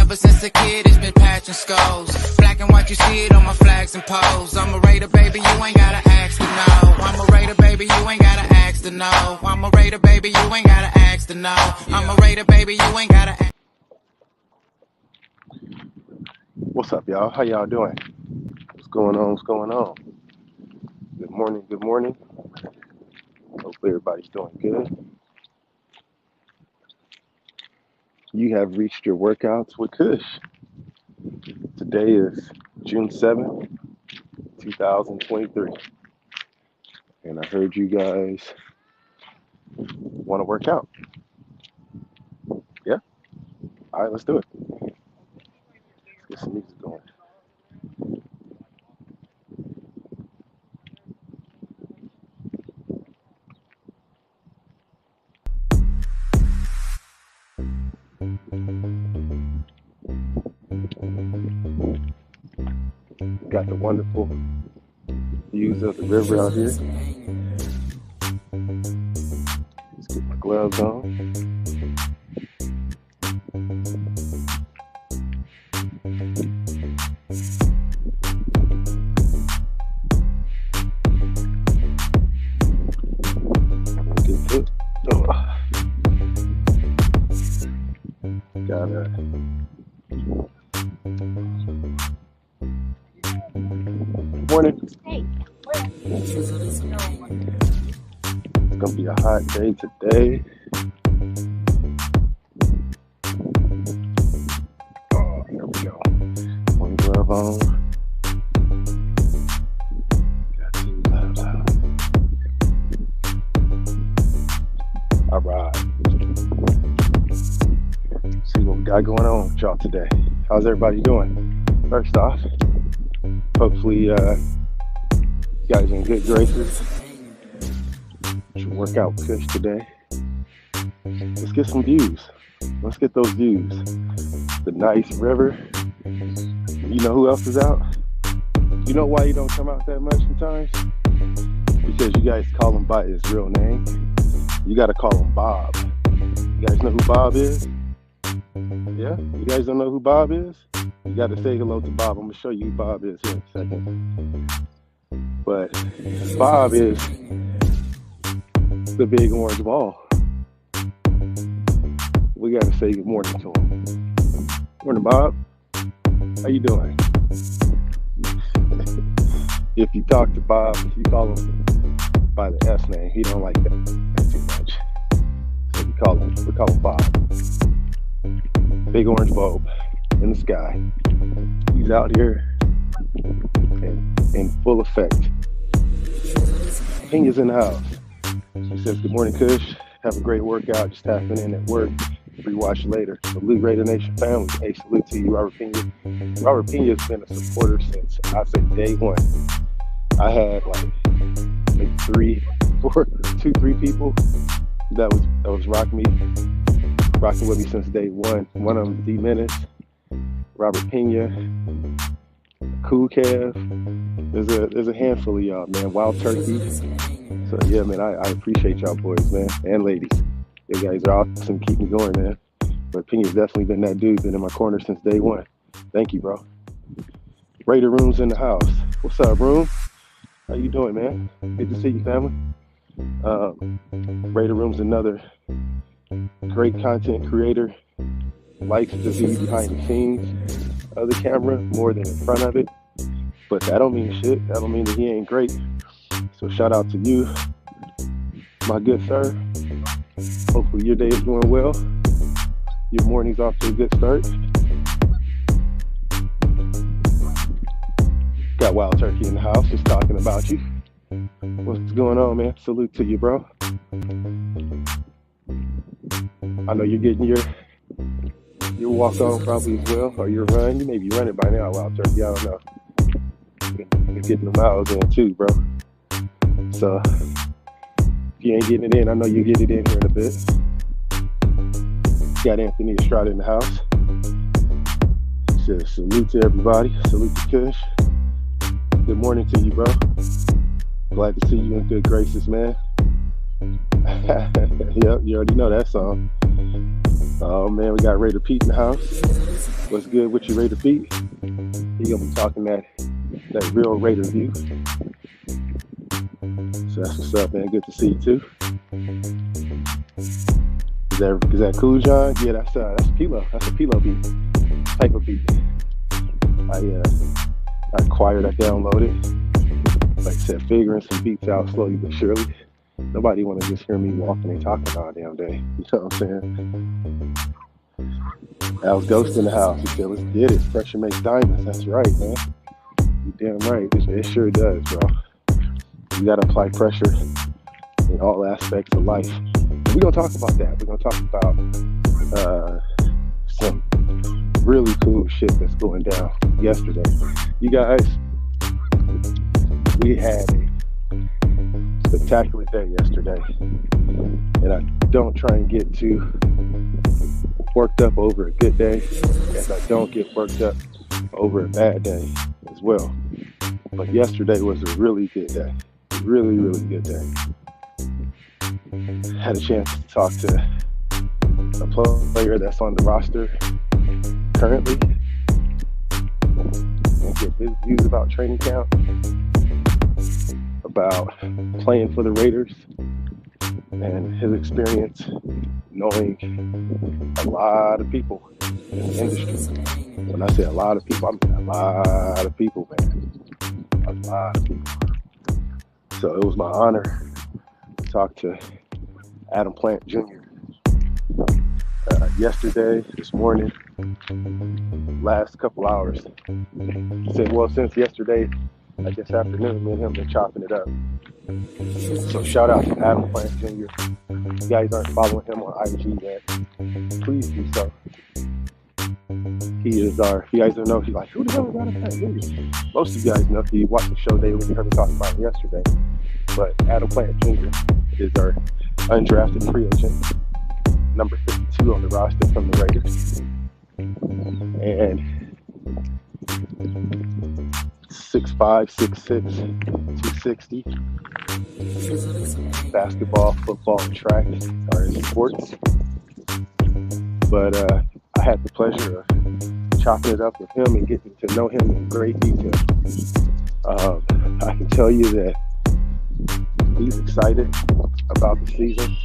Ever since a kid, it's been patching skulls. Black and white, you see it on my flags and poles. I'm a raider, baby, you ain't gotta ask to know. I'm a raider, baby, you ain't gotta ask to know. I'm a raider, baby, you ain't gotta ask to know. I'm a raider, baby, you ain't gotta ask. What's up, y'all? How y'all doing? What's going on? What's going on? Good morning. Good morning. Hopefully everybody's doing good. You have reached your workouts with Kush. Today is June 7th, 2023. And I heard you guys want to work out. Yeah? All right, let's do it. Let's get some music going. Got the wonderful views of the river out here. Let's get my gloves on. Get it. Gotta. Morning. Hey, It's gonna be a hot day today. Oh, here we go. One glove on. Got two gloves on. All right. See what we got going on with y'all today. How's everybody doing? First off, hopefully you guys are in good graces. Should work out with Kush today. Let's get some views. Let's get those views. The nice river. You know who else is out? You know why he don't come out that much sometimes? Because you guys call him by his real name. You gotta call him Bob. You guys know who Bob is? Yeah? You guys don't know who Bob is? You gotta say hello to Bob. I'm gonna show you who Bob is here in a second. But Bob is the big orange ball. We gotta say good morning to him. Morning, Bob. How you doing? If you talk to Bob, if you call him by the S name, he don't like that too much. So we call him Bob. Big orange bulb in the sky. He's out here in full effect. King is in the house. She says, good morning, Kush. Have a great workout. Just tapping in at work. Rewatch later. Salute Raider Nation family. Hey, salute to you, Robert Pena. Robert Pena has been a supporter since, I say, day one. I had like maybe three people that was rocking with me since day one. One of them, D Menace, Robert Pena, Cool Kev. There's a handful of y'all, man. Wild Turkey. So yeah, man, I appreciate y'all boys, man, and ladies. You guys are awesome. Keep me going, man. But Pena's definitely been that dude. Been in my corner since day one. Thank you, bro. Raider Room's in the house. What's up, Room? How you doing, man? Good to see you, family. Raider Room's another great content creator. Likes to be behind the scenes of the camera more than in front of it. But that don't mean shit. That don't mean that he ain't great. So shout out to you, my good sir. Hopefully your day is going well. Your morning's off to a good start. Got Wild Turkey in the house just talking about you. What's going on, man? Salute to you, bro. I know you're getting your walk on probably as well, or your run. You may be running by now, Wild Turkey. I don't know. You're getting the miles in too, bro. So if you ain't getting it in, I know you'll get it in here in a bit. Got Anthony Estrada in the house. He says salute to everybody. Salute to Kush. Good morning to you, bro. Glad to see you in good graces, man. Yep, you already know that song. Oh man, we got Raider Pete in the house. What's good? What you ready to beat? He gonna be talking that real Raider view. So that's what's up, man. Good to see you too. Is that cool, John? Yeah, that's a Pilo. That's a Pilo beat. Type of beat. I acquired, I downloaded. Like I said, figuring some beats out slowly but surely. Nobody want to just hear me walking and talking all damn day. You know what I'm saying? I was Ghost in the house. He said, let's get it. Pressure makes diamonds. That's right, man. You damn right. It sure does, bro. You got to apply pressure in all aspects of life. And we're going to talk about that. We're going to talk about some really cool shit that's going down yesterday. You guys, we had a spectacular day yesterday, and I don't try and get too worked up over a good day, as I don't get worked up over a bad day as well. But yesterday was a really good day, really, really good day. Had a chance to talk to a player that's on the roster currently and get his views about training camp, about playing for the Raiders, and his experience knowing a lot of people in the industry. When I say a lot of people, I mean a lot of people, man. A lot of people. So it was my honor to talk to Adam Plant Jr. Yesterday, this morning, last couple hours. He said, well, since yesterday, I guess afternoon, me and him been chopping it up. So shout out to Adam Plant Jr. If you guys aren't following him on IG yet, please do so. He is if you guys don't know, he's like, who the hell is Adam Plant Jr.? Most of you guys know if you watch the show daily, you heard me talk about him yesterday. But Adam Plant Jr. is our undrafted free agent, number 52 on the roster from the Raiders. And 6'5", 6'6", 260. Basketball, football, and track are his sports. But I had the pleasure of chopping it up with him and getting to know him in great detail. I can tell you that he's excited about the season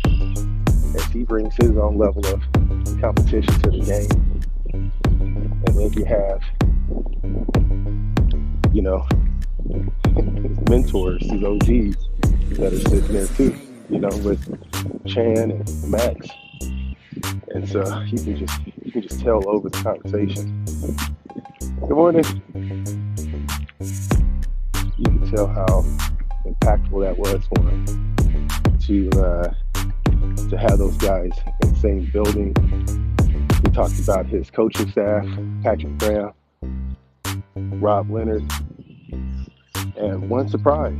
as he brings his own level of competition to the game. And then you have, you know, his mentors, his OGs that are sitting there too, you know, with Chan and Max. And so you can just tell over the conversation. Good morning. You can tell how impactful that was for him to have those guys in the same building. He talked about his coaching staff, Patrick Graham, Rob Leonard, and one surprise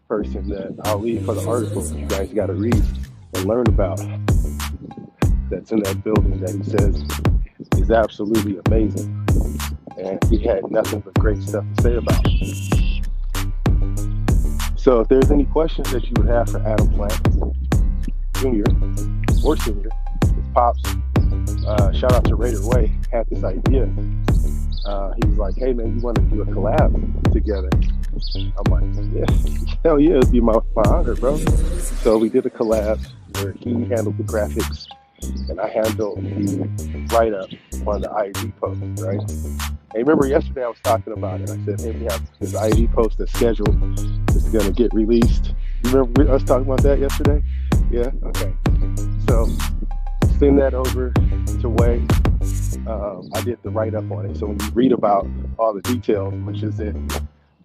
person that I'll leave for the article you guys got to read and learn about that's in that building that he says is absolutely amazing, and he had nothing but great stuff to say about it. So if there's any questions that you would have for Adam Plant Jr. or Senior, his pops, shout out to Raider Way, had this idea. He was like, hey man, you want to do a collab together? I'm like, yeah, hell yeah, it'd be my honor, bro. So we did a collab where he handled the graphics and I handled the write-up on the IG post, right? Hey, remember yesterday I was talking about it. I said, hey, we have this IG post that's scheduled. It's going to get released. You remember us talking about that yesterday? Yeah? Okay. So send that over to Way. I did the write-up on it. So when you read about all the details, which is in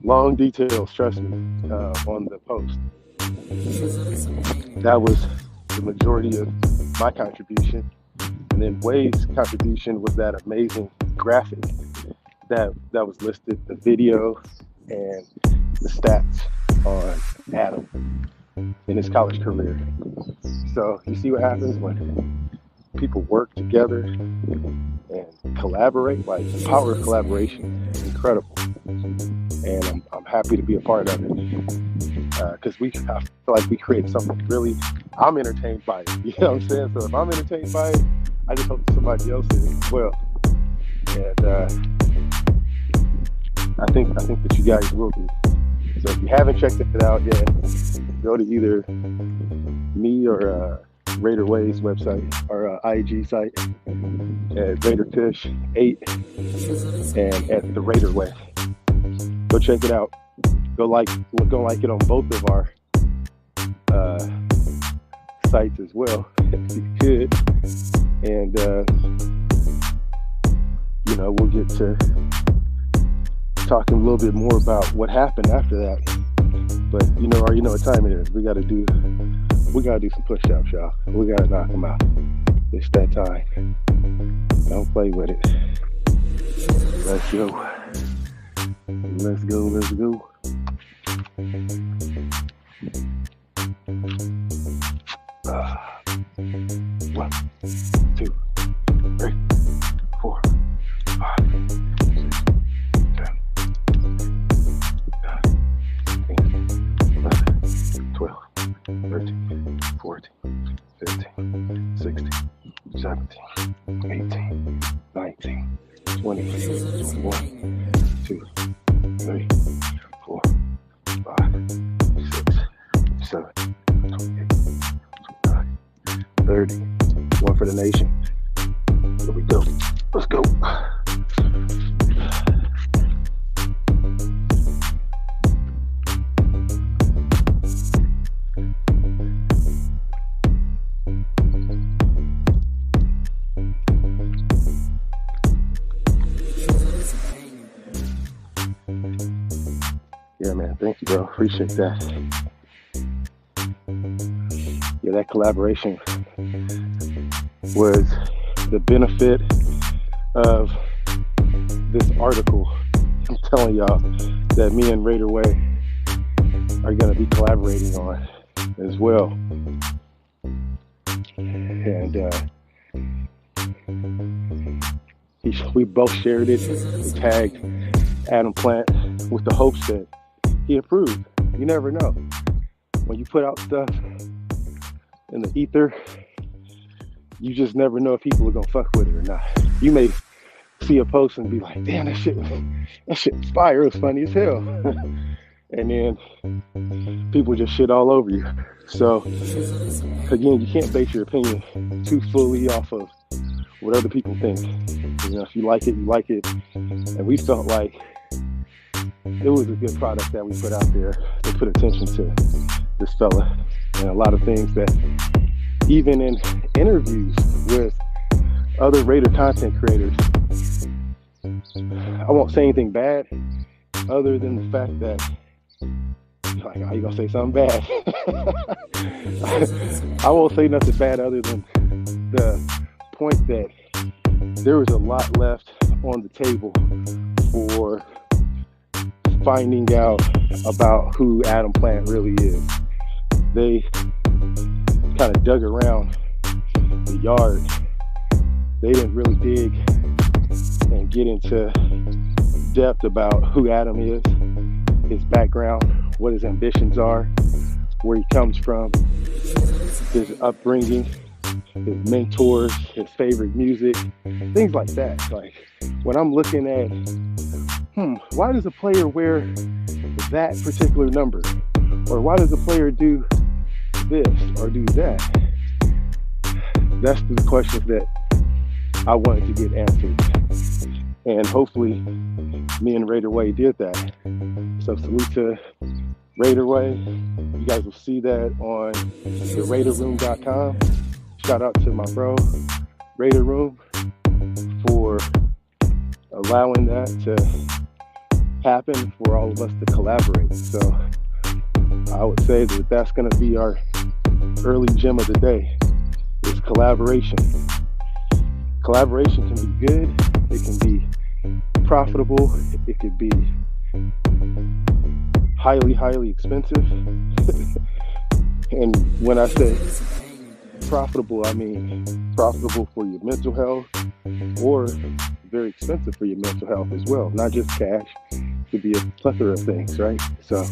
long details, trust me, on the post, that was the majority of my contribution. And then Way's contribution was that amazing graphic that was listed, the video and the stats on Adam in his college career. So you see what happens when people work together and collaborate. Like, the power of collaboration is incredible, and I'm happy to be a part of it because I feel like we create something really. I'm entertained by it. You know what I'm saying? So if I'm entertained by it, I just hope somebody else is as well. And I think that you guys will be. So if you haven't checked it out yet, go to either me or Raider Way's website or IG site at Raider Kush 8 and at the Raider Way. Go check it out. Go like it on both of our sites as well, if you could. And we'll get to talking a little bit more about what happened after that. But already know what time it is. We gotta do some push-ups, y'all. We gotta knock them out. It's that time. Don't play with it. Let's go. Let's go. 1, 2, 3, 4, 5, 6, 7, 11, 12, 13, 14, 15, 16, 17, 18, 19, 20, 21, 2, 3, 4, 5, 6, 7, 28, 29, 30. One for the nation. Here we go. Let's go. Yeah, man. Thank you, bro. Appreciate that. Yeah, that collaboration was the benefit of this article. I'm telling y'all that me and Raider Way are going to be collaborating on as well. And we both shared it. We tagged Adam Plant with the hopes that he approved. You never know. When you put out stuff in the ether, you just never know if people are gonna fuck with it or not. You may see a post and be like, damn, that shit was fire, it was funny as hell. And then people just shit all over you. So again, you can't base your opinion too fully off of what other people think. If you like it, you like it. And we felt like it was a good product that we put out there to put attention to this fella. And a lot of things that even in interviews with other Raider content creators, I won't say anything bad other than the fact that, like, how you gonna say something bad? I won't say nothing bad other than the point that there was a lot left on the table for finding out about who Adam Plant really is. They kind of dug around the yard. They didn't really dig and get into depth about who Adam is, his background, what his ambitions are, where he comes from, his upbringing, his mentors, his favorite music, things like that. Like, when I'm looking at, why does a player wear that particular number? Or why does a player do this or do that? That's the questions that I wanted to get answered. And hopefully me and Raider Way did that. So salute to Raider Way. You guys will see that on the RaiderRoom.com. Shout out to my bro, Raider Room, for allowing that to happen, for all of us to collaborate. So I would say that that's going to be our early gem of the day, is collaboration. Collaboration can be good, it can be profitable, it could be highly, highly expensive. And when I say profitable, I mean profitable for your mental health, or very expensive for your mental health as well. Not just cash, it could be a plethora of things, right? So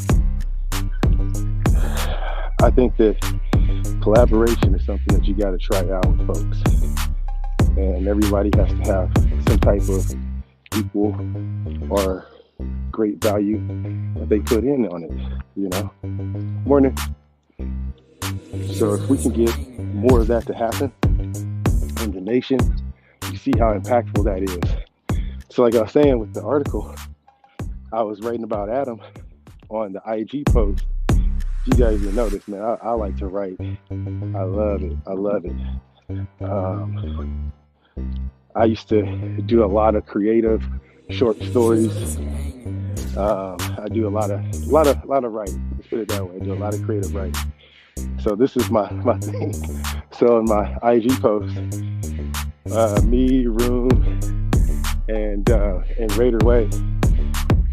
I think that collaboration is something that you got to try out with folks. And everybody has to have some type of people are great value that they put in on it, Morning. So if we can get more of that to happen in the nation, you see how impactful that is. So like I was saying with the article, I was writing about Adam on the IG post. You guys will notice, man, I like to write. I love it. I used to do a lot of creative short stories. I do a lot of writing. Let's put it that way. I do a lot of creative writing. So this is my thing. So in my IG post, me, Room, and Raider Way,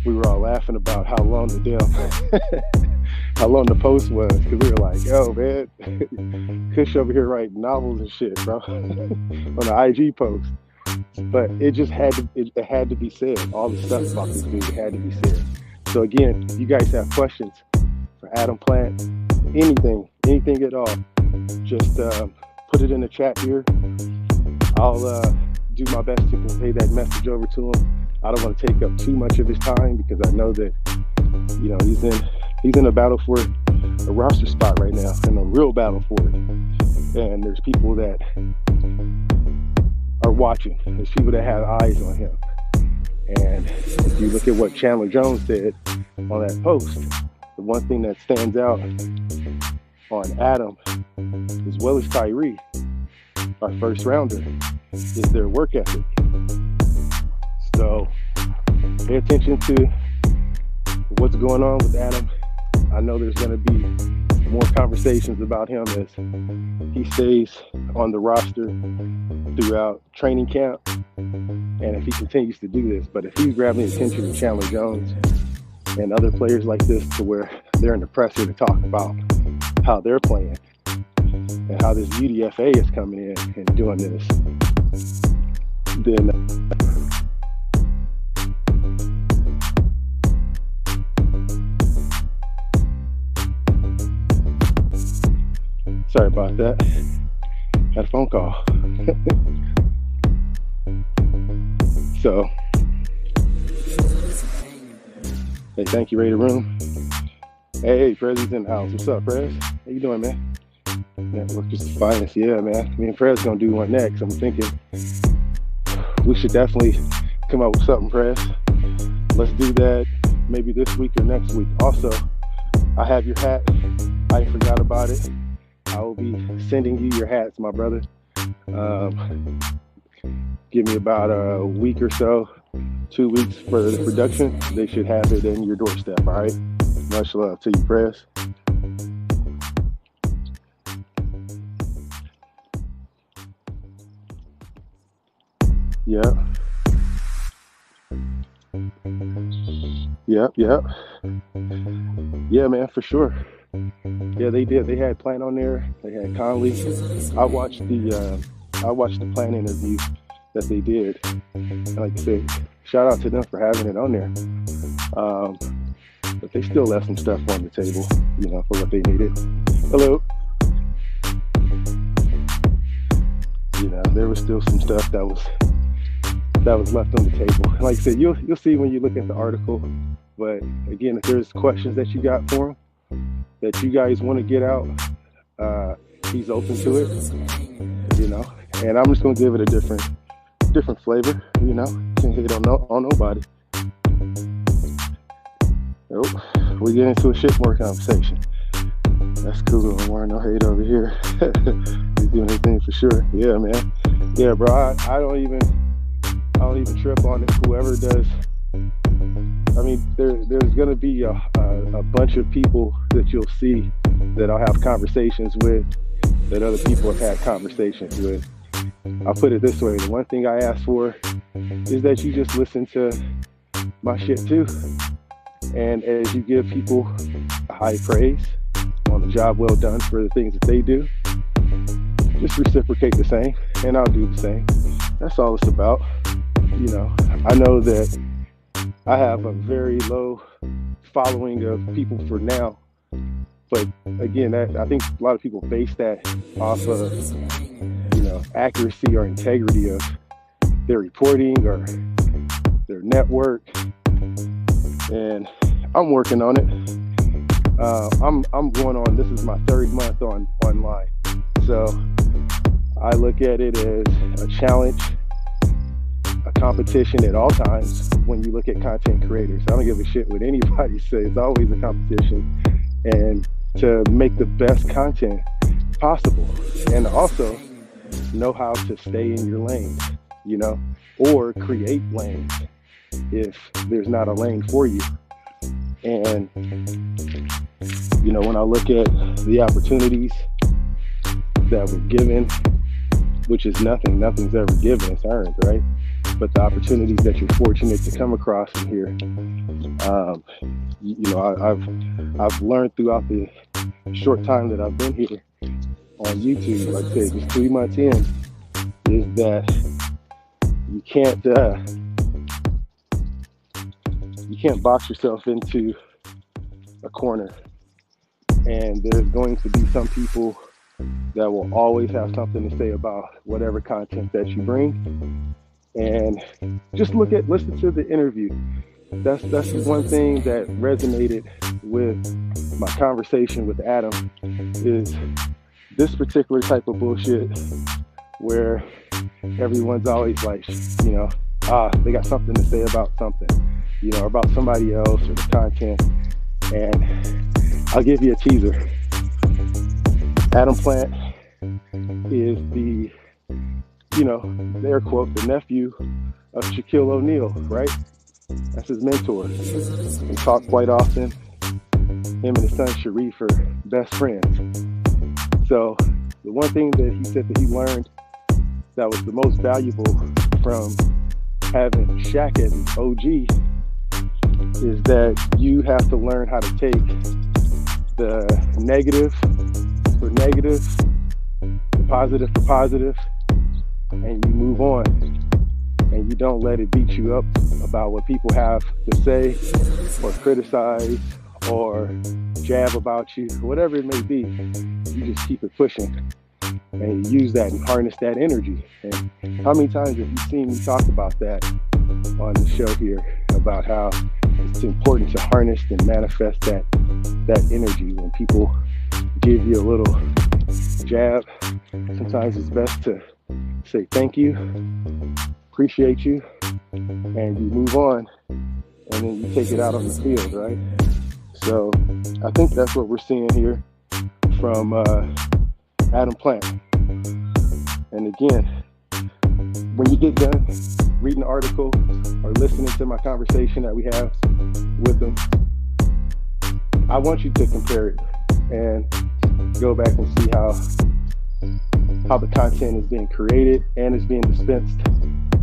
we were all laughing about how long the post was, because we were like, yo, man, Kush over here writing novels and shit, bro, on the IG post. But it just had to be said. All the stuff about this dude had to be said. So again, if you guys have questions for Adam Plant, anything at all, just put it in the chat here. I'll do my best to convey that message over to him. I don't want to take up too much of his time, because I know that he's in a battle for a roster spot right now, in a real battle for it. And there's people that are watching. There's people that have eyes on him. And if you look at what Chandler Jones said on that post, the one thing that stands out on Adam, as well as Kyrie, our first rounder, is their work ethic. So pay attention to what's going on with Adam. I know there's going to be more conversations about him as he stays on the roster throughout training camp, and if he continues to do this. But if he's grabbing the attention of Chandler Jones and other players like this, to where they're in the presser to talk about how they're playing and how this UDFA is coming in and doing this, then sorry about that. Had a phone call. So, hey, thank you, Raider Room. Hey, Prez's in the house. What's up, Prez? How you doing, man? Network is the finest. Yeah, man. Me and Prez gonna do one next. I'm thinking we should definitely come up with something, Prez. Let's do that maybe this week or next week. Also, I have your hat. I forgot about it. I will be sending you your hats, my brother. Give me about a week or so, 2 weeks for the production. They should have it in your doorstep, all right? Much love to you, Prez. Yep. Yeah, man, for sure. Yeah, they did. They had Plant on there. They had Conley. I watched the Plant interview that they did. And like I said, shout out to them for having it on there. But they still left some stuff on the table, for what they needed. Hello. There was still some stuff that was left on the table. And like I said, you'll see when you look at the article. But again, if there's questions that you got for him that you guys want to get out, he's open to it, And I'm just gonna give it a different flavor, Can't hate on nobody. Nope. We get into a shit more conversation. That's cool. More no hate over here. He's doing his thing for sure. Yeah, man. Yeah, bro. I don't even trip on it. Whoever does. I mean, there's gonna be a bunch of people that you'll see that I'll have conversations with, that other people have had conversations with. I'll put it this way: the one thing I ask for is that you just listen to my shit too. And as you give people a high praise on the job well done for the things that they do, just reciprocate the same, and I'll do the same. That's all it's about. I know that I have a very low following of people for now, but again, I think a lot of people base that off of, accuracy or integrity of their reporting or their network, and I'm working on it. I'm going on. This is my third month online, so I look at it as a challenge, a competition at all times. When you look at content creators, I don't give a shit what anybody says. It's always a competition, and to make the best content possible, and also know how to stay in your lane, or create lanes if there's not a lane for you. And when I look at the opportunities that were given, which is nothing's ever given, it's earned, right? But the opportunities that you're fortunate to come across in here, I've learned throughout the short time that I've been here on YouTube, like I said, just 3 months in, is that you can't box yourself into a corner. And there's going to be some people that will always have something to say about whatever content that you bring. And just listen to the interview. That's one thing that resonated with my conversation with Adam, is this particular type of bullshit where everyone's always like, they got something to say about something, or about somebody else or the content. And I'll give you a teaser. Adam Plant is the, their quote, the nephew of Shaquille O'Neal, right? That's his mentor. We talk quite often. Him and his son Sharif are best friends. So the one thing that he said that he learned that was the most valuable from having Shaq as his OG is that you have to learn how to take the negative for negative, the positive for positive, and you move on. And you don't let it beat you up about what people have to say or criticize or jab about you, whatever it may be. You just keep it pushing and you use that and harness that energy. And how many times have you seen me talk about that on the show here, about how it's important to harness and manifest that energy. When people give you a little jab, sometimes it's best to say thank you, appreciate you, and you move on, and then you take it out on the field, right? So I think that's what we're seeing here from Adam Plant. And again, when you get done reading the article or listening to my conversation that we have with them, I want you to compare it and go back and see how the content is being created and is being dispensed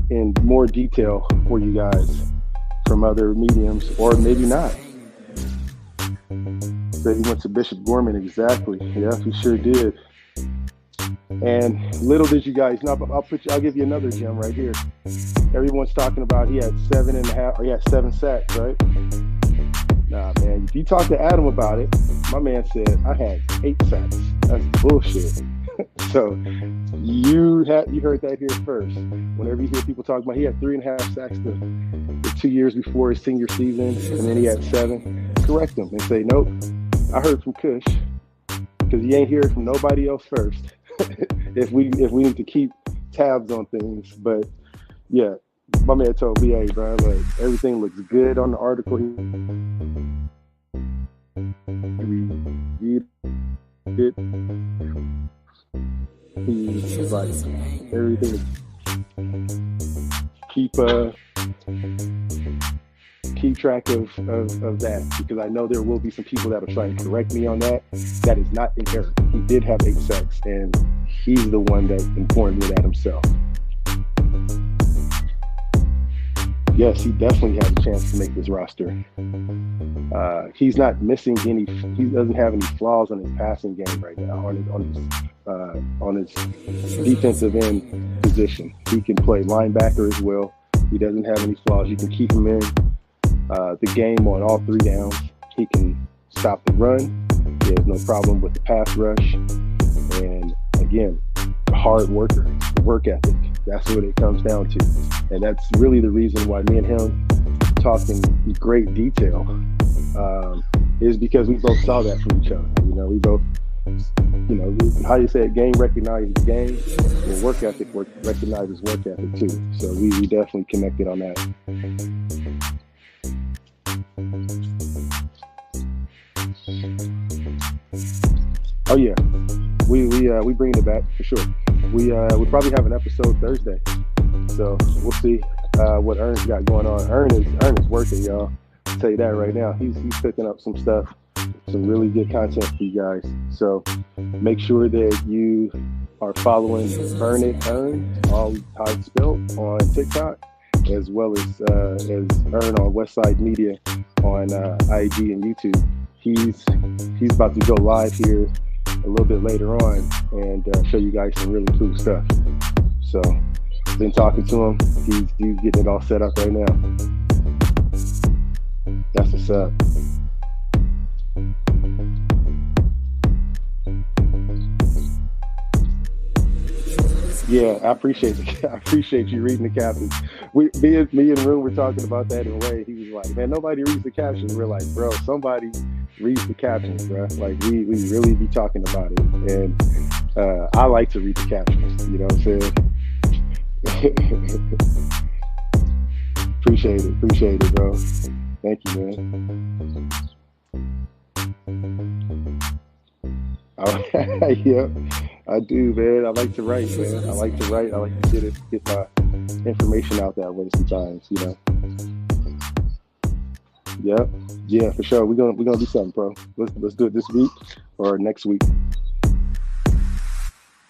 in more detail for you guys from other mediums, or maybe not. So he went to Bishop Gorman, exactly. Yeah, he sure did. And little did you guys know, I'll give you another gem right here. Everyone's talking about he had 7.5, or he had 7 sacks, right? Nah, man, if you talk to Adam about it, my man said I had 8 sacks. That's bullshit. So you heard that here first. Whenever you hear people talk about he had 3.5 sacks the 2 years before his senior season, and then he had 7, correct them and say, nope, I heard from Kush, because you ain't heard from nobody else first. if we need to keep tabs on things. But yeah, my man told me, hey, bro, like, everything looks good on the article. We read it. He's like, everything. Keep track of that, because I know there will be some people that will try and correct me on that. That is not inherent. He did have 8 sacks, and he's the one that informed me that himself. Yes, he definitely has a chance to make this roster. He's not missing any. He doesn't have any flaws on his passing game right now. On his defensive end position, he can play linebacker as well. He doesn't have any flaws. You can keep him in the game on all 3 downs. He can stop the run. There's no problem with the pass rush. And again, a hard worker, the work ethic, That's what it comes down to. And that's really the reason why me and him talked in great detail, is because we both saw that from each other. We both, how you say it, game recognizes game, and work ethic recognizes work ethic too. So we definitely connected on that. Oh yeah, we bring it back for sure. We probably have an episode Thursday, so we'll see what Ern's got going on. Ern is working, y'all. I'll tell you that right now. He's picking up some stuff, some really good content for you guys. So make sure that you are following Burn It Ern, all how it's spelled, on TikTok, as well as Ern on Westside Media on IG and YouTube. He's about to go live here a little bit later on and show you guys some really cool stuff. So been talking to him. He's getting it all set up right now. That's what's up. Yeah, I appreciate you reading the captions. Me and Room were talking about that in a way. He was like, man, nobody reads the captions. We're like, bro, somebody reads the captions, bro. Like we really be talking about it. And I like to read the captions, you know what I'm saying? Appreciate it, bro. Thank you, man. Yeah, I do, man. I like to write, man. I like to get my information out that way sometimes, Yep. Yeah, for sure. We're gonna do something, bro. Let's do it this week or next week.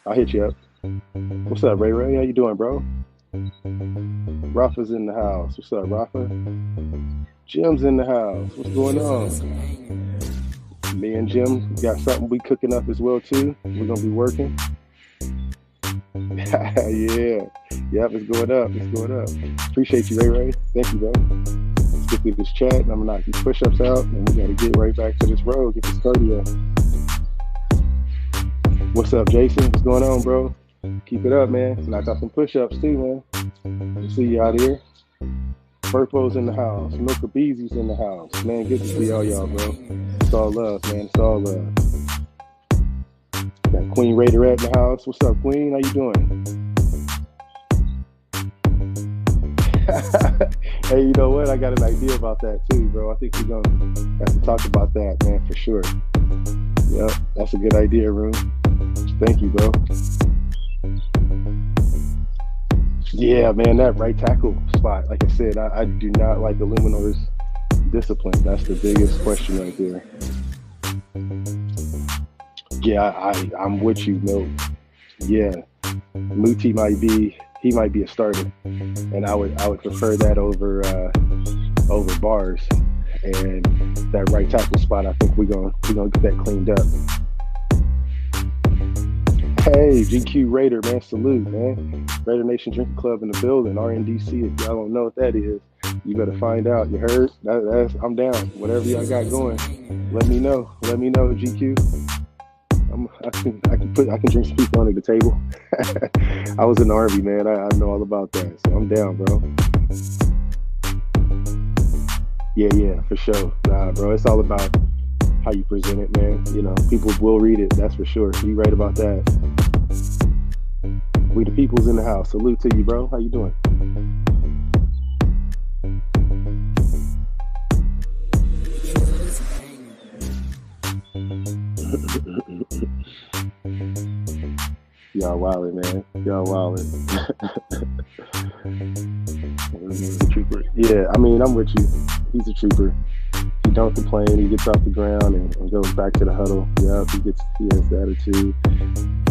I'll hit you up. What's up, Ray Ray? How you doing, bro? Rafa's in the house. What's up, Rafa? Jim's in the house. What's going on? Me and Jim got something we cooking up as well too. We're gonna be working. Yeah. Yep, it's going up. Appreciate you, Ray Ray. Thank you, bro. Let's get through this chat. I'm gonna knock these push-ups out and we gotta get right back to this road, get this cardio. What's up, Jason? What's going on, bro? Keep it up, man. Knock out some push-ups too, man. We'll see you out here. Purpo's in the house. Milka Beezy's in the house. Man, good to see all y'all, bro. It's all love, man. It's all love. Got Queen Raiderette in the house. What's up, Queen? How you doing? Hey, you know what? I got an idea about that too, bro. I think we're gonna have to talk about that, man, for sure. Yep, that's a good idea, Room. Thank you, bro. Yeah, man, that right tackle spot. Like I said, I do not like Illuminor's discipline. That's the biggest question right there. Yeah, I'm with you, Milt. Yeah, Muti might be a starter, and I would prefer that over Bars. And that right tackle spot, I think we're gonna get that cleaned up. Hey, GQ Raider, man, salute, man. Raider Nation Drinking Club in the building, RNDC. If y'all don't know what that is, you better find out. You heard? I'm down. Whatever y'all got going, let me know. GQ. I can drink some people under the table. I was in the Army, man. I know all about that, so I'm down, bro. Yeah, for sure. Nah, bro, it's all about how you present it, man. People will read it, that's for sure. You right about that. We the people's in the house. Salute to you, bro. How you doing? Y'all wildin', man. Y'all wildin'. Trooper. Yeah, I mean, I'm with you. He's a trooper. He don't complain. He gets off the ground and goes back to the huddle. Yeah, he has the attitude.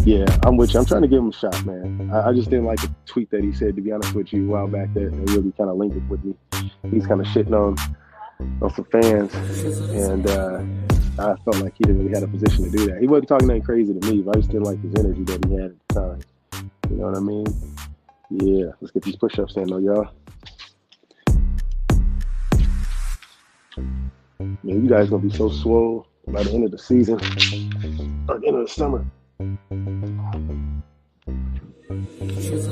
Yeah, I'm with you. I'm trying to give him a shot, man. I just didn't like the tweet that he said, to be honest with you, a while back that really kind of lingered with me. He's kind of shitting on some fans, and I felt like he didn't really have a position to do that. He wasn't talking anything crazy to me, but I just didn't like his energy that he had at the time. You know what I mean? Yeah, let's get these push-ups in, though, y'all. Man, you guys gonna be so swole by the end of the season or the end of the summer. 5, 6,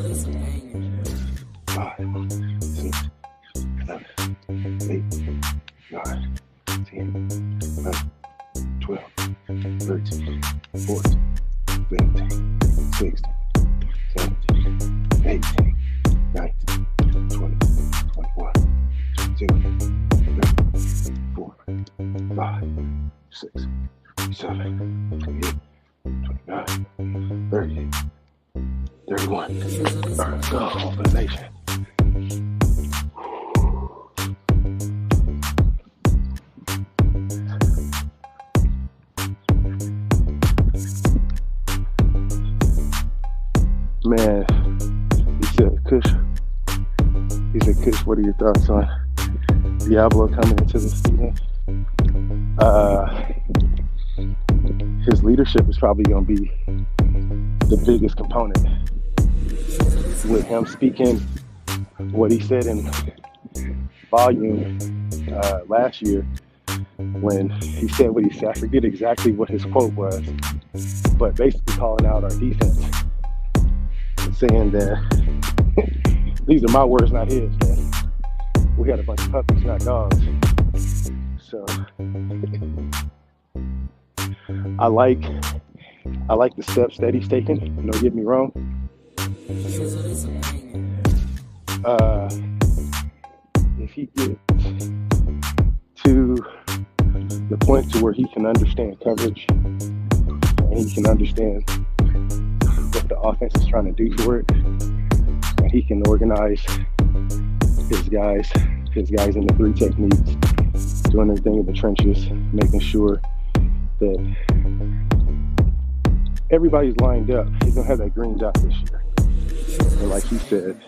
7, 8, 9, 10, 11, 12, 13, 14, 15, 16, 17, 18, 19, 20, 21, 22, 24, 5, 6, 7, 8, 29, 30, 31. All right, let's go for the nation. Man, he said, Kush, what are your thoughts on Diablo coming into the season? His leadership is probably going to be the biggest component. With him speaking what he said in volume last year, when he said what he said, I forget exactly what his quote was, but basically calling out our defense. Saying that these are my words, not his, that we got a bunch of puppies, not dogs. So I like the steps that he's taking, don't get me wrong. If he gets to the point to where he can understand coverage and he can understand what the offense is trying to do for it, and he can organize his guys in the three techniques, doing everything in the trenches, making sure that everybody's lined up. He's gonna have that green dot this year, and like he said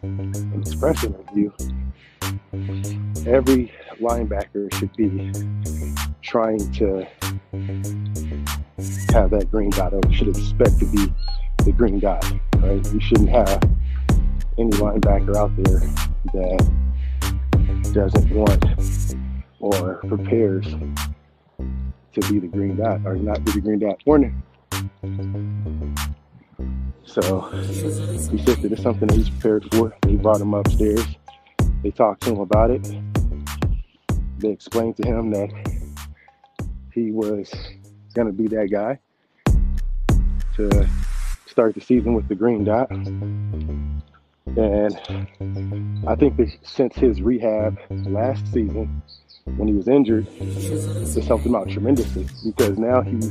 in his press interview, every linebacker should be trying to have that green dot, or should expect to be the green dot, right? You shouldn't have any linebacker out there that doesn't want or prepares to be the green dot, or not be the green dot corner. So he said that it's something that he's prepared for. They brought him upstairs. They talked to him about it. They explained to him that he was going to be that guy to start the season with the green dot. And I think that since his rehab last season, when he was injured, it's helped him out tremendously, because now he's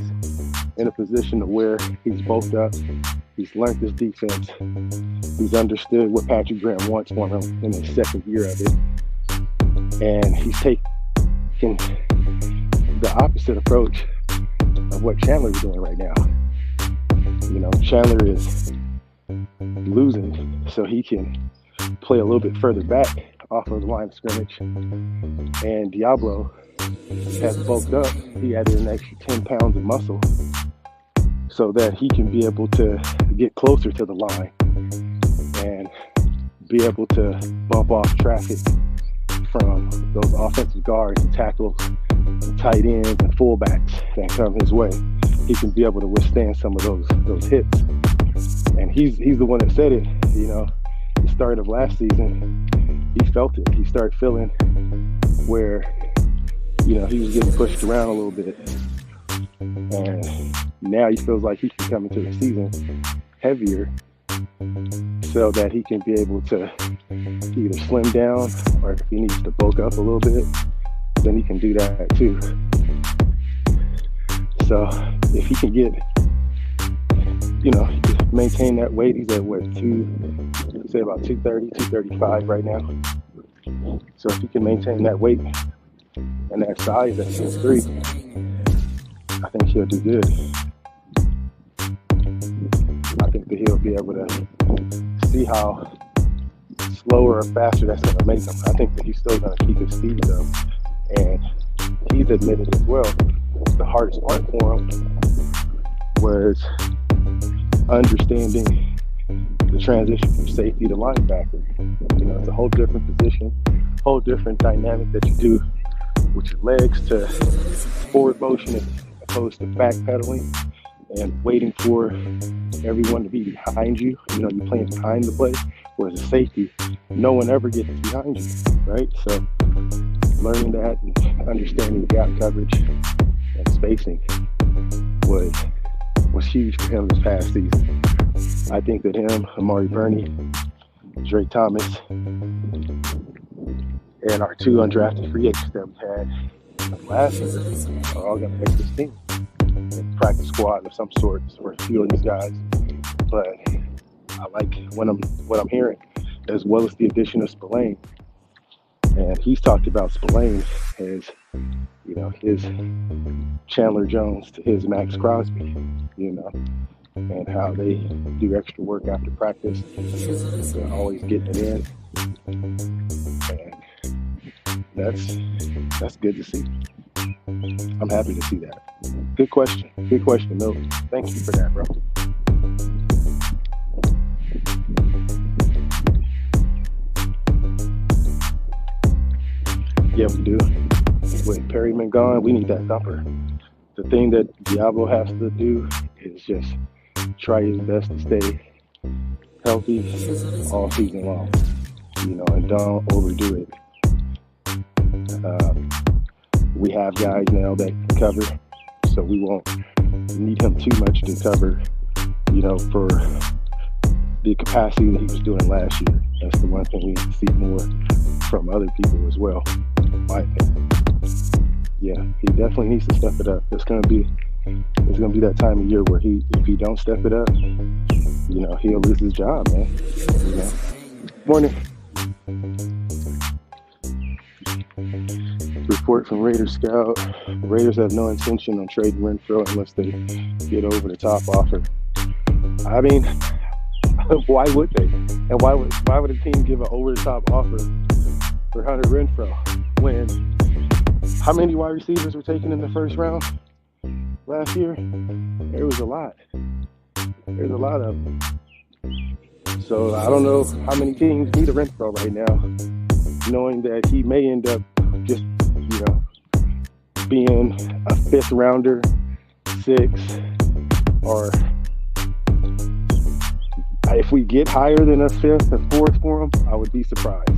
in a position to where he's bulked up, he's learned his defense, he's understood what Patrick Graham wants from him in his second year of it, and he's taking the opposite approach of what Chandler is doing right now. You know, Chandler is losing, so he can play a little bit further back off of the line of scrimmage. And Diablo has bulked up. He added an extra 10 pounds of muscle so that he can be able to get closer to the line and be able to bump off traffic from those offensive guards and tackles and tight ends and fullbacks that come his way. He can be able to withstand some of those hits. And he's the one that said it, you know, the start of last season, he felt it. He started feeling where, you know, he was getting pushed around a little bit. And now he feels like he can come into the season heavier so that he can be able to either slim down, or if he needs to bulk up a little bit, then he can do that too. So if he can get, you know, maintain that weight, he's at what, say about 230, 235 right now. So if he can maintain that weight and that size at 6'3", I think he'll do good. I think that he'll be able to see how slower or faster that's going to make him. I think that he's still going to keep his speed though. And he's admitted as well, the hardest part for him was understanding the transition from safety to linebacker. You know, it's a whole different position, whole different dynamic that you do with your legs to forward motion as opposed to backpedaling and waiting for everyone to be behind you. You know, you're playing behind the play, whereas a safety, no one ever gets behind you, right? So learning that and understanding the gap coverage and spacing was huge for him this past season. I think that him, Amari Burney, Drake Thomas, and our 2 undrafted free agents that we had last year are all going to make this team. Practice squad of some sort for a few of these guys. But I like what I'm hearing, as well as the addition of Spillane. And he's talked about Spillane as, you know, his Chandler Jones to his Max Crosby, you know, and how they do extra work after practice. They're always getting it in. And that's good to see. I'm happy to see that. Good question, Milton. Thank you for that, bro. Yeah, we do. With Perryman gone, we need that thumper. The thing that Diablo has to do is just try his best to stay healthy all season long, you know, and don't overdo it. We have guys now that can cover, so we won't need him too much to cover, you know, for the capacity that he was doing last year. That's the one thing we need to see more from other people as well, in my opinion. Yeah, he definitely needs to step it up. It's gonna be that time of year where if he don't step it up, you know, he'll lose his job, man. You know. Morning. Report from Raiders scout. Raiders have no intention on trading Renfro unless they get over the top offer. I mean, why would they? And why would a team give an over the top offer for Hunter Renfro when how many wide receivers were taken in the first round last year? There was a lot. There's a lot of them. So I don't know how many teams need a Renfro right now, knowing that he may end up just, you know, being a 5th rounder, 6, or if we get higher than a 5th or 4th for him, I would be surprised.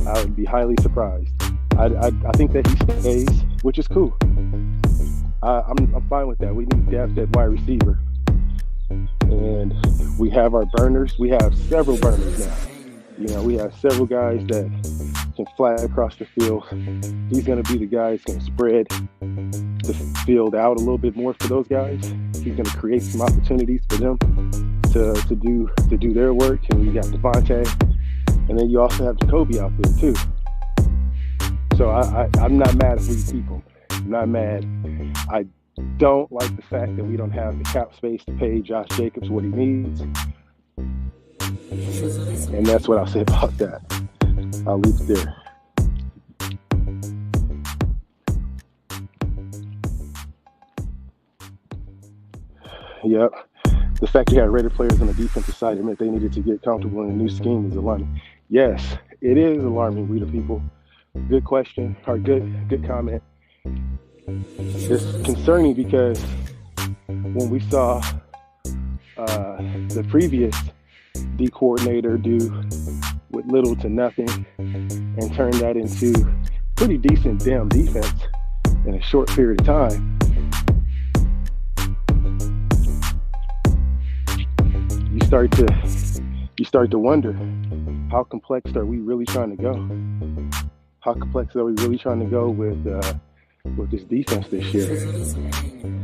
I would be highly surprised. I think that he stays, which is cool. I'm fine with that. We need depth at wide receiver. And we have our burners. We have several burners now. You know, we have several guys that can fly across the field. He's going to be the guy who's going to spread the field out a little bit more for those guys. He's going to create some opportunities for them to do their work. And you got Devontae, and then you also have Jacoby out there too. So I'm not mad if we keep him. I'm not mad. I don't like the fact that we don't have the cap space to pay Josh Jacobs what he needs. And that's what I'll say about that. I'll leave it there. Yep. The fact you had Raider players on the defensive side admit they needed to get comfortable in a new scheme is alarming. Yes, it is alarming, we the people. Good question, or good comment. It's concerning because when we saw the previous D coordinator do with little to nothing and turn that into pretty decent damn defense in a short period of time, you start to wonder, how complex are we really trying to go? How complex are we really trying to go with this defense this year,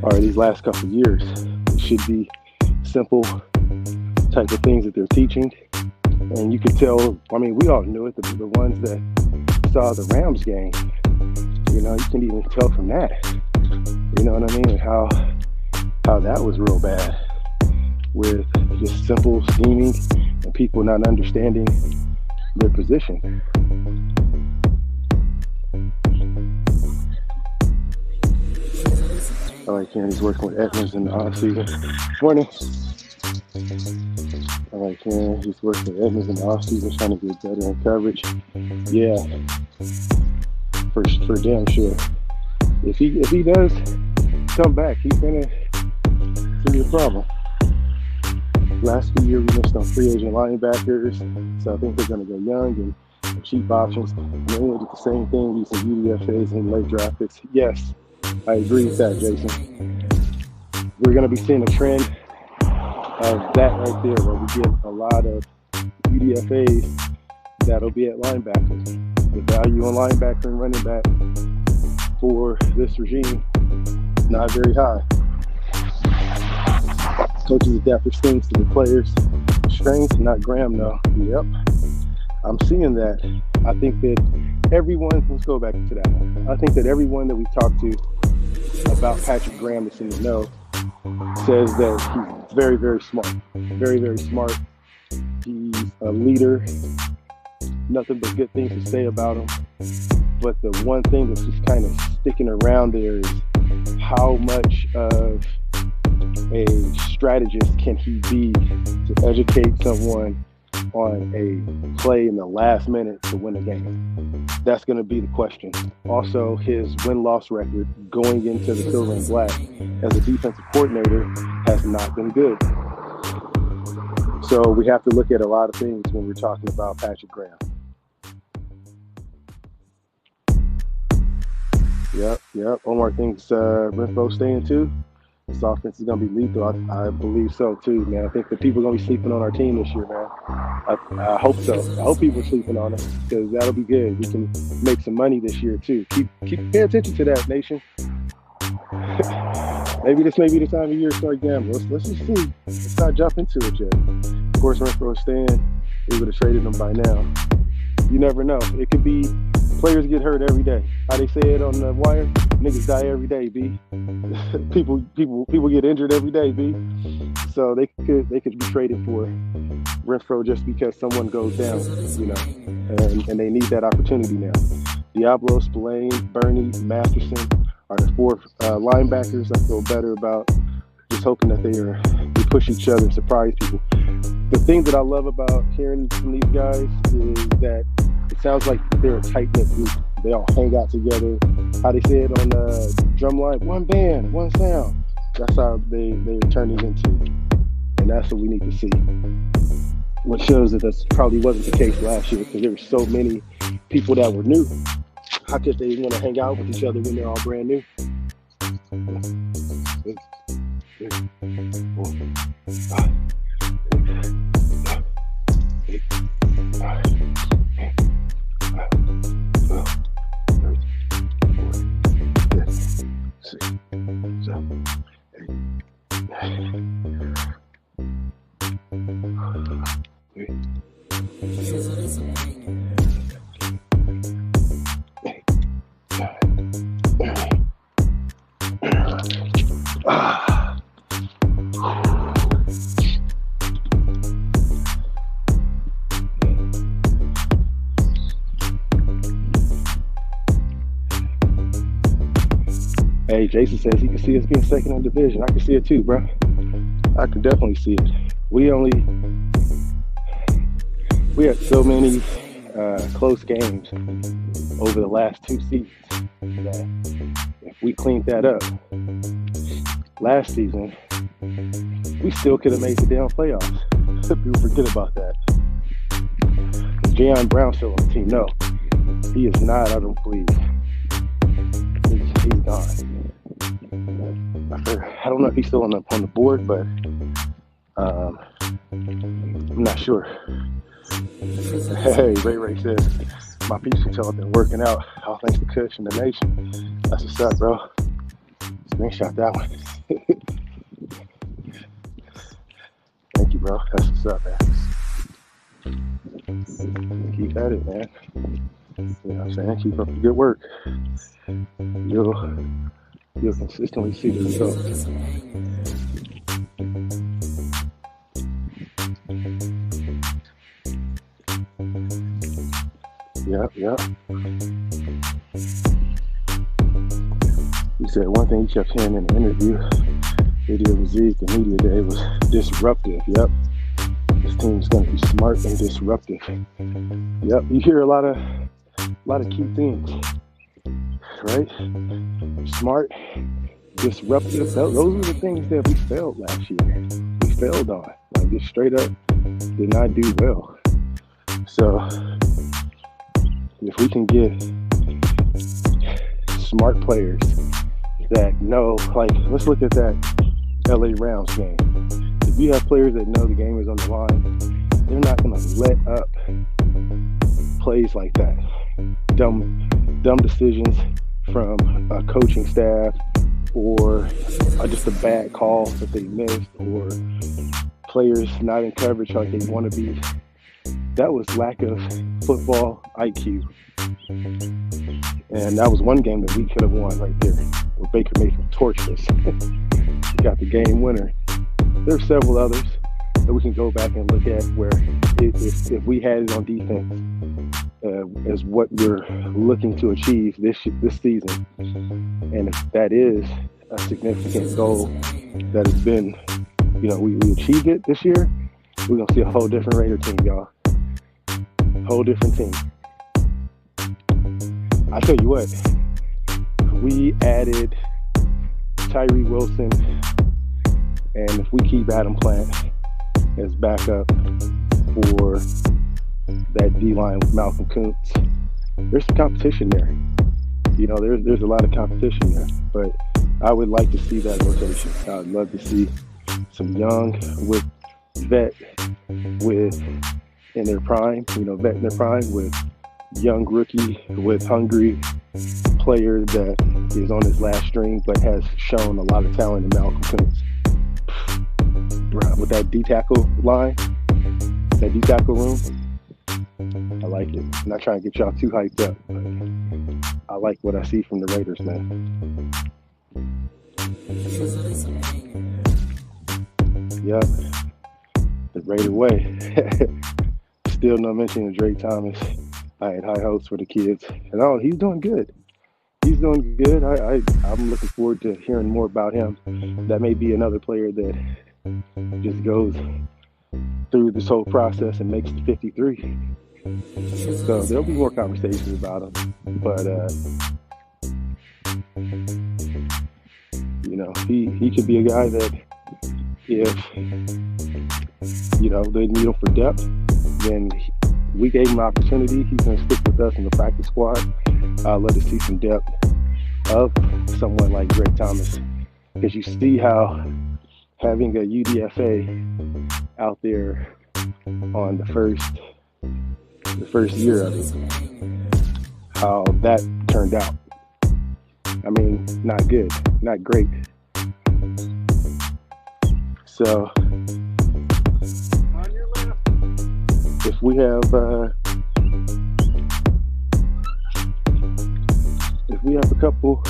or these last couple of years? It should be simple type of things that they're teaching, and you could tell. I mean, we all knew it. The ones that saw the Rams game, you know, you can even tell from that. You know what I mean? And how that was real bad with just simple scheming and people not understanding their position. I like hearing he's working with Edmonds in the offseason. Morning. I like hearing he's working with Edmonds in the offseason, trying to get better in coverage. Yeah, for damn sure. If he does come back, it's gonna be a problem. Last few years, we missed on free agent linebackers, so I think they're going to go young and cheap options. And then we'll do the same thing using UDFAs and late draft picks. Yes, I agree with that, Jason. We're going to be seeing a trend of that right there, where we get a lot of UDFAs that'll be at linebackers. The value on linebacker and running back for this regime, not very high. Coaches adapt their schemes to the players' strengths, not Graham, though. Yep, I'm seeing that. I think that everyone, let's go back to that one. I think that everyone that we talked to about Patrick Graham that's in the know says that he's very, very smart. Very, very smart. He's a leader. Nothing but good things to say about him. But the one thing that's just kind of sticking around there is how much of a strategist can he be to educate someone on a play in the last minute to win a game? That's going to be the question. Also, his win-loss record going into the Silver and Black as a defensive coordinator has not been good. So we have to look at a lot of things when we're talking about Patrick Graham. Yep. Omar thinks Renfro staying too. This offense is going to be lethal. I believe so too, man. I think the people are going to be sleeping on our team this year, man. I hope so. I hope people are sleeping on us, because that'll be good. We can make some money this year too. Keep pay attention to that, nation. Maybe this may be the time of year to start gambling. Let's just see. Let's not jump into it yet. Of course, Renfro is staying. We would have traded him by now. You never know. It could be players get hurt every day. How they say it on the wire? Niggas die every day, B. people get injured every day, B. So they could be traded for Renfro just because someone goes down, you know, and they need that opportunity now. Diablo, Spillane, Bernie, Masterson are the four linebackers. I feel better about just hoping that they push each other and surprise people. The thing that I love about hearing from these guys is that it sounds like they're a tight-knit group. They all hang out together. How they say it on the drumline, one band, one sound. That's how they're turning into. And that's what we need to see. What shows that this probably wasn't the case last year, because there were so many people that were new. How could they want to hang out with each other when they're all brand new? 6, 4, 5, 8, 9, 10, 11, 12, 13, 14, 15, 16, 17, 18, Hey, Jason says he can see us being second in the division. I can see it too, bro. I can definitely see it. We had so many close games over the last 2 seasons that if we cleaned that up last season, we still could have made the damn playoffs. People forget about that. Jayon Brown still on the team. No, he is not. I don't believe. He's gone. I don't know if he's still on the board, but I'm not sure. Hey, Ray says, my peeps can tell I've been working out. All thanks to Kush and the nation. That's what's up, bro. Screenshot that one. Thank you, bro. That's what's up, man. Keep at it, man. You know what I'm saying? Keep up the good work. You'll consistently see the results. Yep. He said one thing he kept hearing in the interview, video with Zeke and media day, was disruptive. Yep. This team's going to be smart and disruptive. Yep. You hear a lot of key things, right? Smart, disruptive. Those are the things that we failed last year. We failed on. Like, just straight up did not do well. So if we can get smart players that know, like, let's look at that LA Rams game. If you have players that know the game is on the line, they're not going to let up plays like that. Dumb decisions from a coaching staff, or just a bad call that they missed, or players not in coverage like they want to be. That was lack of football IQ. And that was one game that we could have won right there, where Baker Mayfield torched us. He got the game winner. There's several others that we can go back and look at where if we had it on defense as what we're looking to achieve this season, and if that is a significant goal that has been, we achieved it this year, we're going to see a whole different Raider team, y'all. Whole different team. I tell you what, we added Tyree Wilson, and if we keep Adam Plant as backup for that D-line with Malcolm Kuntz, there's some competition there. There's a lot of competition there, but I would like to see that rotation. I'd love to see some young with vet in their prime, vet in their prime with young rookie with hungry player that is on his last string but has shown a lot of talent in Malcolm Kuntz. With that D-tackle line, that D-tackle room, I like it. I'm not trying to get y'all too hyped up, but I like what I see from the Raiders, man. Yep, the Raider way. Still no mention of Drake Thomas. I had high hopes for the kids, and he's doing good. He's doing good. I'm looking forward to hearing more about him. That may be another player that just goes through this whole process and makes the 53. So there'll be more conversations about him. But, he could be a guy that if, they need him for depth, then we gave him an opportunity. He's going to stick with us in the practice squad. I'd love to see some depth of someone like Drake Thomas, because you see how having a UDFA out there on the first year of it, how that turned out. I mean, not good, not great. So if we have a couple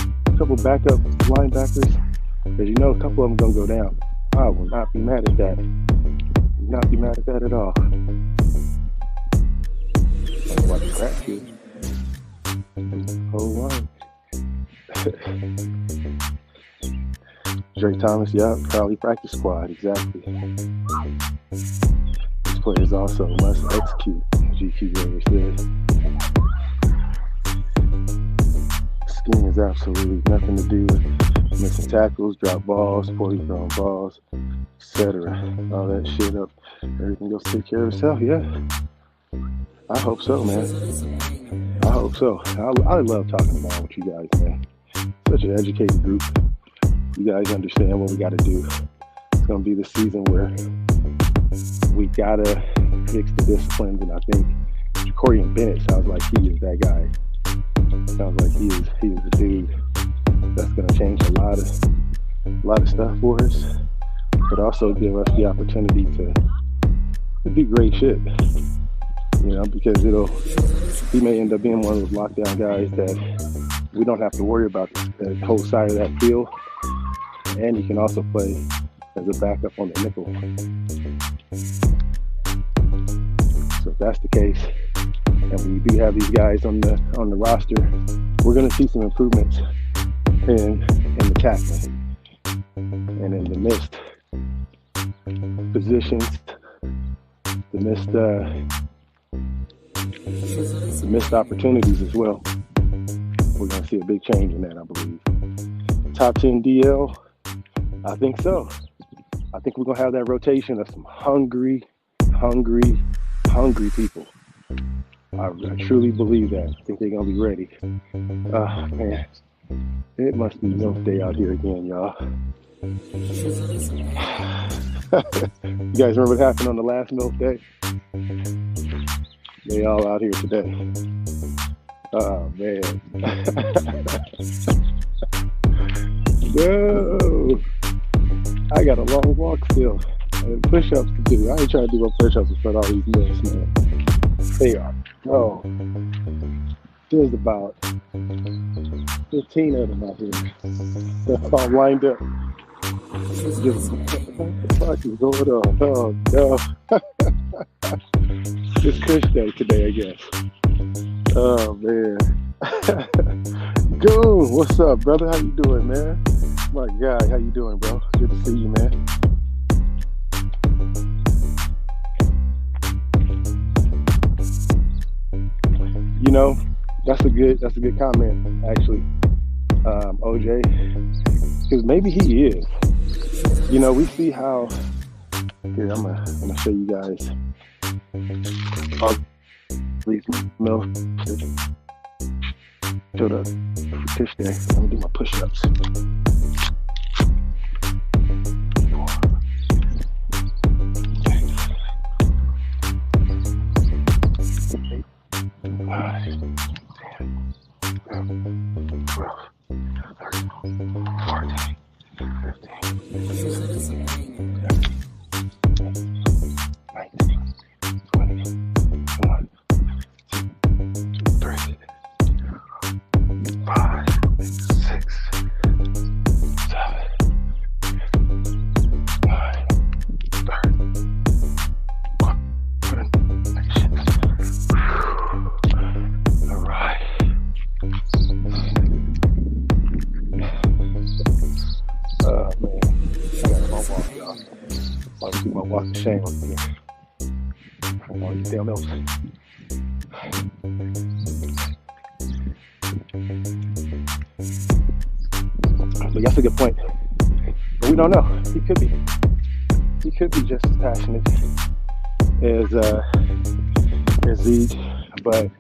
backup linebackers, because a couple of them gonna go down, I will not be mad at that. Not be mad at that at all. Like a crack kid. Whole line. Drake Thomas, probably practice squad, exactly. These players also must execute, GQ Raiders says. Scheme has absolutely nothing to do with missing tackles, drop balls, poorly thrown balls, etc. All that shit up. Everything else take care of itself, yeah. I hope so, man. I hope so. I love talking about with you guys, man. Such an educated group. You guys understand what we got to do. It's going to be the season where we got to fix the disciplines, and I think Jacorian Bennett sounds like he is that guy. Sounds like he is the dude that's going to change a lot of stuff for us, but also give us the opportunity to do great shit. Because he may end up being one of those lockdown guys that we don't have to worry about the whole side of that field, and he can also play as a backup on the nickel. So if that's the case, and we do have these guys on the roster, we're going to see some improvements in the tackling and in the missed positions, the missed opportunities as well. We're going to see a big change in that, I believe. Top 10 DL, I think so. I think we're gonna have that rotation of some hungry, hungry, hungry people. I truly believe that. I think they're gonna be ready. Oh man, it must be milk day out here again, y'all. You guys remember what happened on the last milk day? They all out here today. Oh man. No. I got a long walk still. And push-ups to do. I ain't trying to do no push-ups in front of all these milks, man. They are. Oh. There's about 15 of them out here. They're all lined up. Just, what the fuck is going on? Oh no. It's Kush Day today, I guess. Oh man. Goon, what's up, brother? How you doing, man? My God, how you doing, bro? Good to see you, man. You know, that's a good comment, actually, OJ, because maybe he is. You know, we see how. Here, I'm gonna show you guys all these milk. To the Kush Day. Let me do my push-ups. Shame on me. All these damn milks. But that's a good point. But we don't know. He could be just as passionate as Zeke, but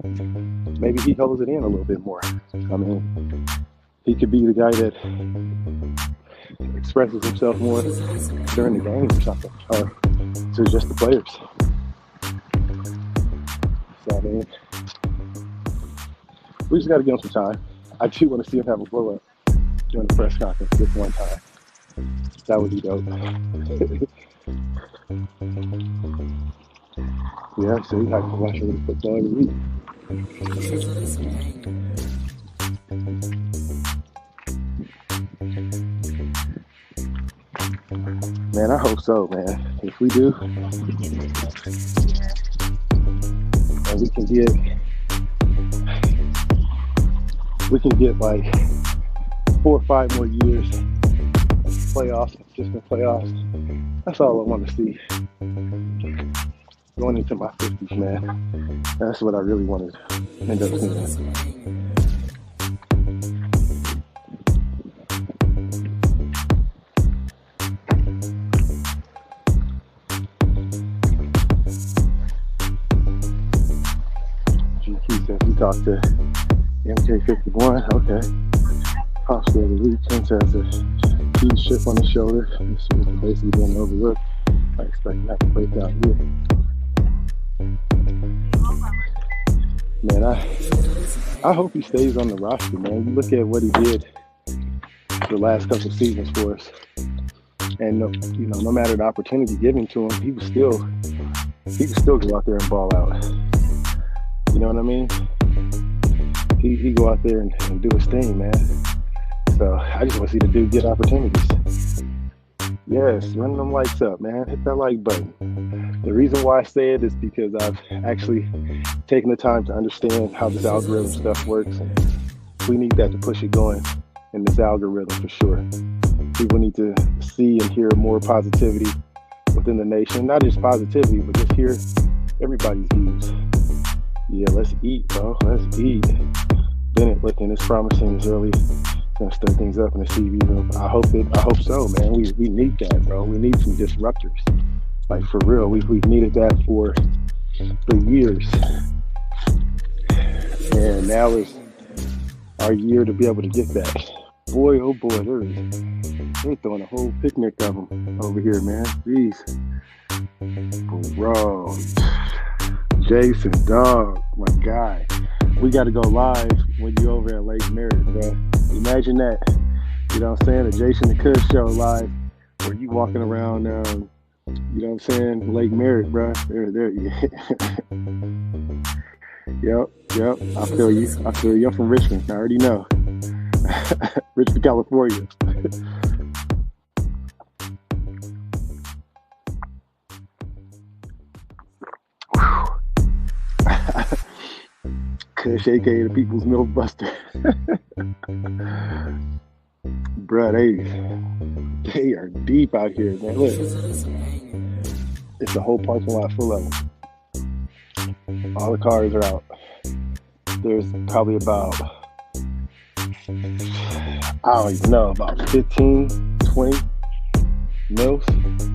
maybe he holds it in a little bit more. I mean, he could be the guy that expresses himself more during the game or something, or to just the players. So I mean, we just got to give him some time. I do want to see him have a blow up during the press conference this one time. That would be dope. Yeah, so I can watch him football every week. Man, I hope so, man. If we do, and we can get like 4 or 5 more years of playoffs, consistent playoffs. That's all I want to see. Going into my 50s, man. That's what I really want to end up seeing. Talk to MK51, okay. Pops there, the lead Prince has a huge chip on his shoulder. This was basically being overlooked. I expect that to break out here. Man, I hope he stays on the roster, man. You look at what he did the last couple of seasons for us. And no matter the opportunity given to him, he would still go out there and ball out. You know what I mean? He go out there and do his thing, man. So I just want to see the dude get opportunities. Yes, run them lights up, man. Hit that like button. The reason why I say it is because I've actually taken the time to understand how this algorithm stuff works. And we need that to push it going in this algorithm for sure. People need to see and hear more positivity within the nation. Not just positivity, but just hear everybody's views. Yeah, let's eat, bro. Let's eat. Bennett looking as promising as early gonna stir things up in the CV room. I hope so, man. We need that, bro. We need some disruptors. Like for real. We've needed that for years. And now is our year to be able to get that. Boy, oh boy, they're throwing a whole picnic of them over here, man. Jeez. Bro. Jason, dog, my guy. We got to go live when you over at Lake Merritt, bro. Imagine that. You know what I'm saying? A Jason and Kush show live where you walking around, you know what I'm saying? Lake Merritt, bro. There. Yep. I feel you. I'm from Richmond. I already know. Richmond, California. Kush, aka the People's Milk Buster. Bruh, they are deep out here, man. Look, it's a whole parking lot full of them. All the cars are out. There's probably about, I don't even know, about 15, 20 mills.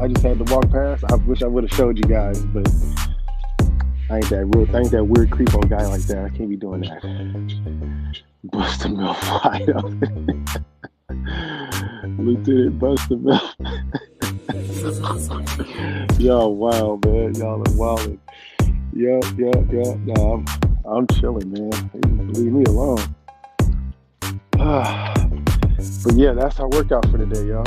I just had to walk past. I wish I would have showed you guys, but I ain't that weird creepo guy like that. I can't be doing that. Bust a milk wide open. Lieutenant Bust a milk. Y'all wild, man. Y'all are wildin'. Yeah. Nah, I'm chilling, man. Leave me alone. But yeah, that's our workout for today, y'all.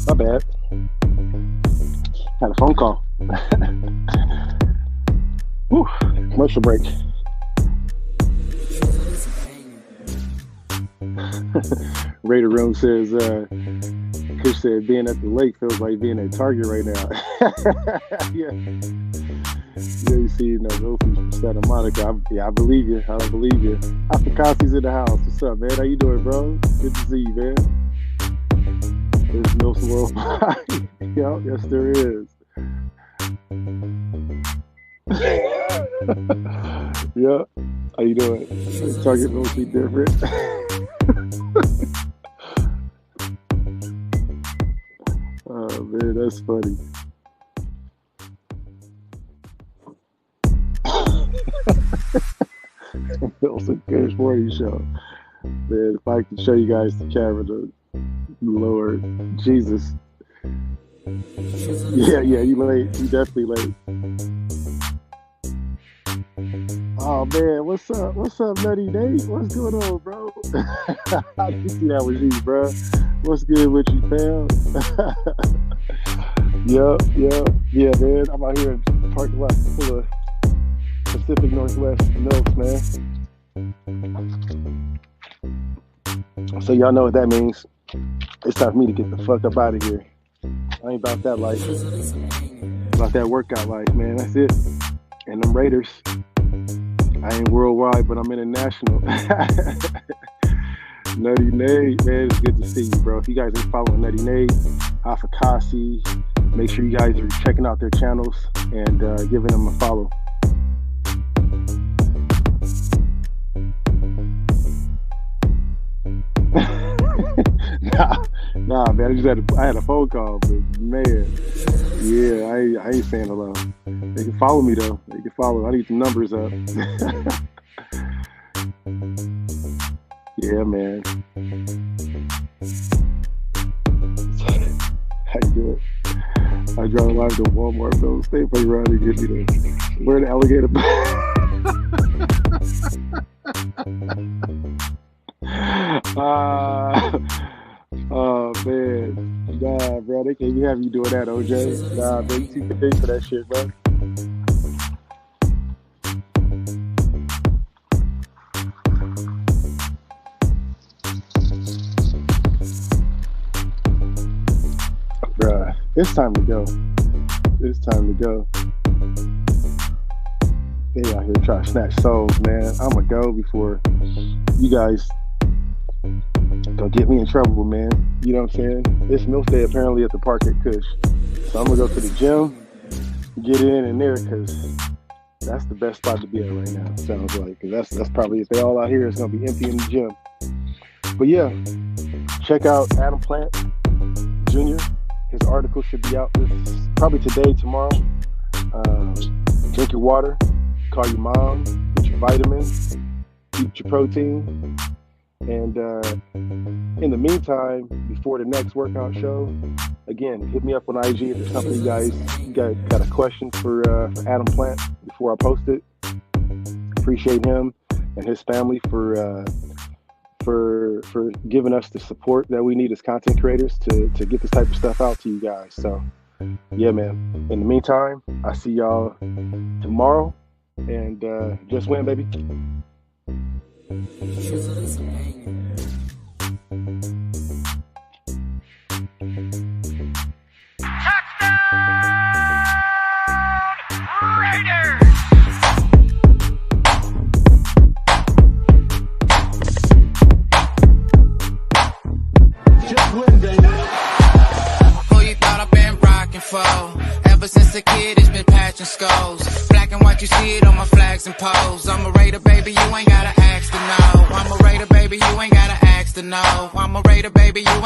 My bad. Had a phone call. Whew, commercial break. Raider Room says, Kush said being at the lake feels like being at Target right now. Yeah, you see, those from Santa Monica. I believe you. I don't believe you. Apicasi's in the house. What's up, man? How you doing, bro? Good to see you, man. There's Mills Worldwide. Yep, yes, there is. Yep. How you doing? Target mostly different. Oh man, that's funny. Mills and Kush Morning Show. Man, if I could show you guys the camera, Lord Jesus. Yeah, you late. You definitely late. Oh man, what's up, Nutty Nate? What's going on, bro? I didn't see that was you, bro. What's good with you, fam? Yeah, man. I'm out here in the parking lot full of Pacific Northwest milks, man. So y'all know what that means. It's time for me to get the fuck up out of here. I ain't about that life. About that workout life, man. That's it. And them Raiders. I ain't worldwide, but I'm international. Nutty Nate, man, it's good to see you, bro. If you guys ain't following Nutty Nate, Afakasi, make sure you guys are checking out their channels and giving them a follow. Nah, man, I had a phone call, but man, yeah, I ain't saying hello. They can follow me though. They can follow. I need some numbers up. Yeah, man. How you doing? I drive live to Walmart, though. Stay play around and get me to where the alligator. Oh man, nah, bro, they can't have you doing that, OJ. Nah, man, you too big for that shit, bro. Bruh, it's time to go. It's time to go. They out here trying to snatch souls, man. I'ma go before you guys don't get me in trouble, man. You know what I'm saying? It's milk day apparently at the park at Kush. So I'm gonna go to the gym, get in there, because that's the best spot to be at right now, sounds like. Because that's probably, if they all out here, it's gonna be empty in the gym. But yeah, check out Adam Plant Jr. His article should be out probably today, tomorrow. Drink your water, call your mom, get your vitamins, eat your protein. And in the meantime, before the next workout show, again, hit me up on IG if there's something you guys got a question for Adam Plant before I post it. Appreciate him and his family for giving us the support that we need as content creators to get this type of stuff out to you guys. So yeah, man. In the meantime, I see y'all tomorrow, and just win, baby. Ever since a kid, it's been patching skulls. Black and white, you see it on my flags and poles. I'm a Raider, baby, you ain't gotta ask to know. I'm a Raider, baby, you ain't gotta ask to know. I'm a Raider, baby, you ain't